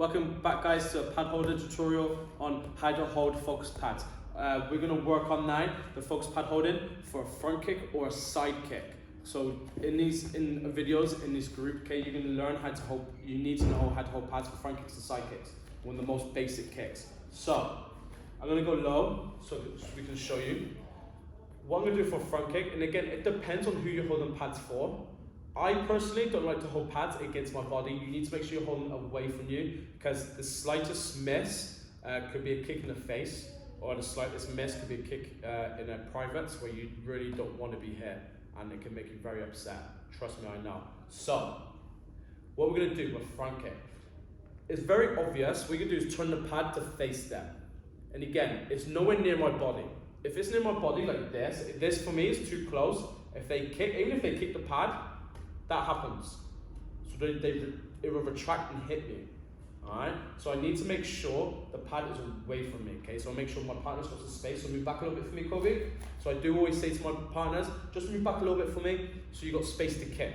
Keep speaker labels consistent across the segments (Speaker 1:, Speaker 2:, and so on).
Speaker 1: Welcome back guys to a pad holder tutorial on how to hold focus pads. We're going to work on now the focus pad holding for a front kick or a side kick. So in videos in this group, okay, you're going to learn how to hold, you need to know how to hold pads for front kicks and side kicks, one of the most basic kicks. So I'm going to go low so we can show you what I'm going to do for a front kick. And again, it depends on who you're holding pads for. I personally don't like to hold pads against my body. You need to make sure you're holding away from you, because the slightest miss could be a kick in the face, or the slightest miss could be a kick in a private where you really don't want to be hit, and it can make you very upset. Trust me, I know. So what we're going to do with front kick, it's very obvious. What you're going to do is turn the pad to face them. And again, it's nowhere near my body. If it's near my body like this for me is too close. If they kick, even if they kick the pad, that happens. So it will retract and hit me. Alright? So I need to make sure the pad is away from me. Okay, so I'll make sure my partner's got some space. So move back a little bit for me, Kobe. So I do always say to my partners, just move back a little bit for me so you've got space to kick.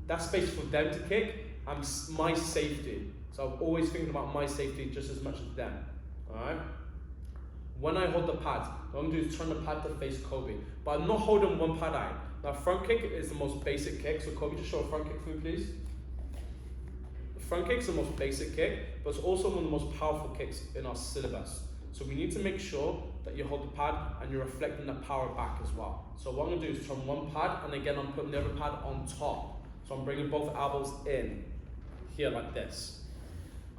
Speaker 1: That's space for them to kick and my safety. So I'm always thinking about my safety just as much as them. Alright? When I hold the pad, what I'm going to do is turn the pad to face Kobe. But I'm not holding one pad out. Now front kick is the most basic kick, so Kobe, just show a front kick for me please. The front kick is the most basic kick, but it's also one of the most powerful kicks in our syllabus. So we need to make sure that you hold the pad and you're reflecting the power back as well. So what I'm going to do is turn one pad, and again I'm putting the other pad on top. So I'm bringing both elbows in, here like this.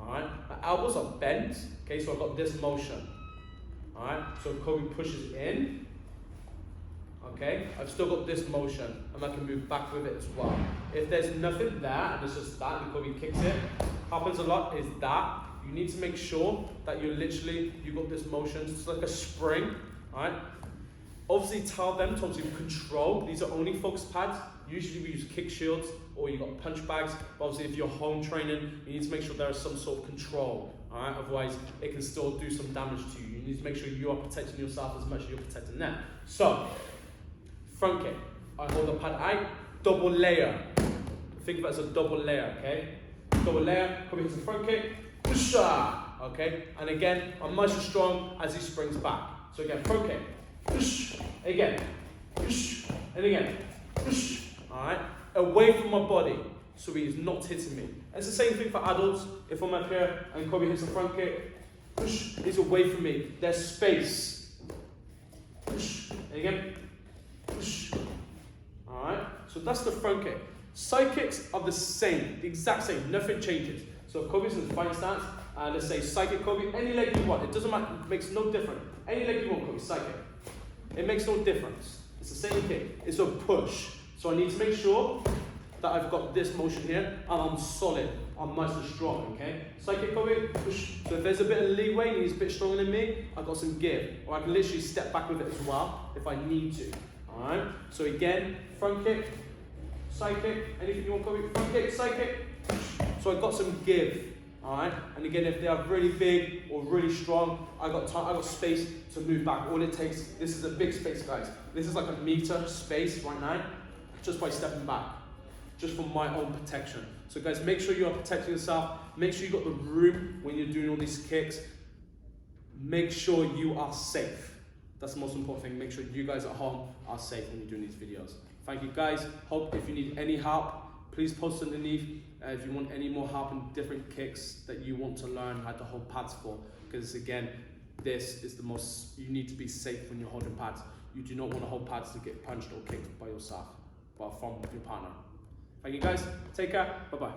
Speaker 1: Alright, my elbows are bent, okay, so I've got this motion. Alright, so Kobe pushes in. Okay, I've still got this motion, and I can move back with it as well. If there's nothing there and it's just that, and Kobe kicks it, happens a lot is that you need to make sure that you've got this motion. It's like a spring, alright? Obviously tell them to obviously control. These are only focus pads. Usually we use kick shields or you've got punch bags. But obviously if you're home training, you need to make sure there is some sort of control. Alright, otherwise it can still do some damage to you. You need to make sure you are protecting yourself as much as you're protecting them. So, front kick, I hold the pad out, double layer. Think of it as a double layer, okay? Double layer, Kobe hits the front kick, okay? And again, I'm nice and strong as he springs back. So again, front kick, again, and again, alright? Away from my body, so he is not hitting me. And it's the same thing for adults. If I'm up here and Kobe hits the front kick, he's away from me. There's space. And again, alright, so that's the front kick. Side kicks are the same, the exact same, nothing changes. So if Kobe's in the fighting stance, let's say side kick Kobe, any leg you want, it doesn't matter, it makes no difference. Any leg you want, Kobe, side kick. It makes no difference. It's the same kick, it's a push. So I need to make sure that I've got this motion here and I'm solid, I'm nice and strong, okay? Side kick Kobe, push. So if there's a bit of leeway and he's a bit stronger than me, I've got some give. Or I can literally step back with it as well if I need to. Alright, so again, front kick, side kick, anything you want, Kobe, front kick, side kick. So I've got some give, alright? And again, if they are really big or really strong, I've got space to move back. All it takes, this is a big space, guys. This is like a meter space right now, just by stepping back, just for my own protection. So guys, make sure you are protecting yourself. Make sure you've got the room when you're doing all these kicks. Make sure you are safe. That's the most important thing. Make sure you guys at home are safe when you're doing these videos. Thank you guys. Hope if you need any help, please post underneath if you want any more help in different kicks that you want to learn how to hold pads for. Because again, this is the most, you need to be safe when you're holding pads. You do not want to hold pads to get punched or kicked by yourself, but from your partner. Thank you guys. Take care. Bye-bye.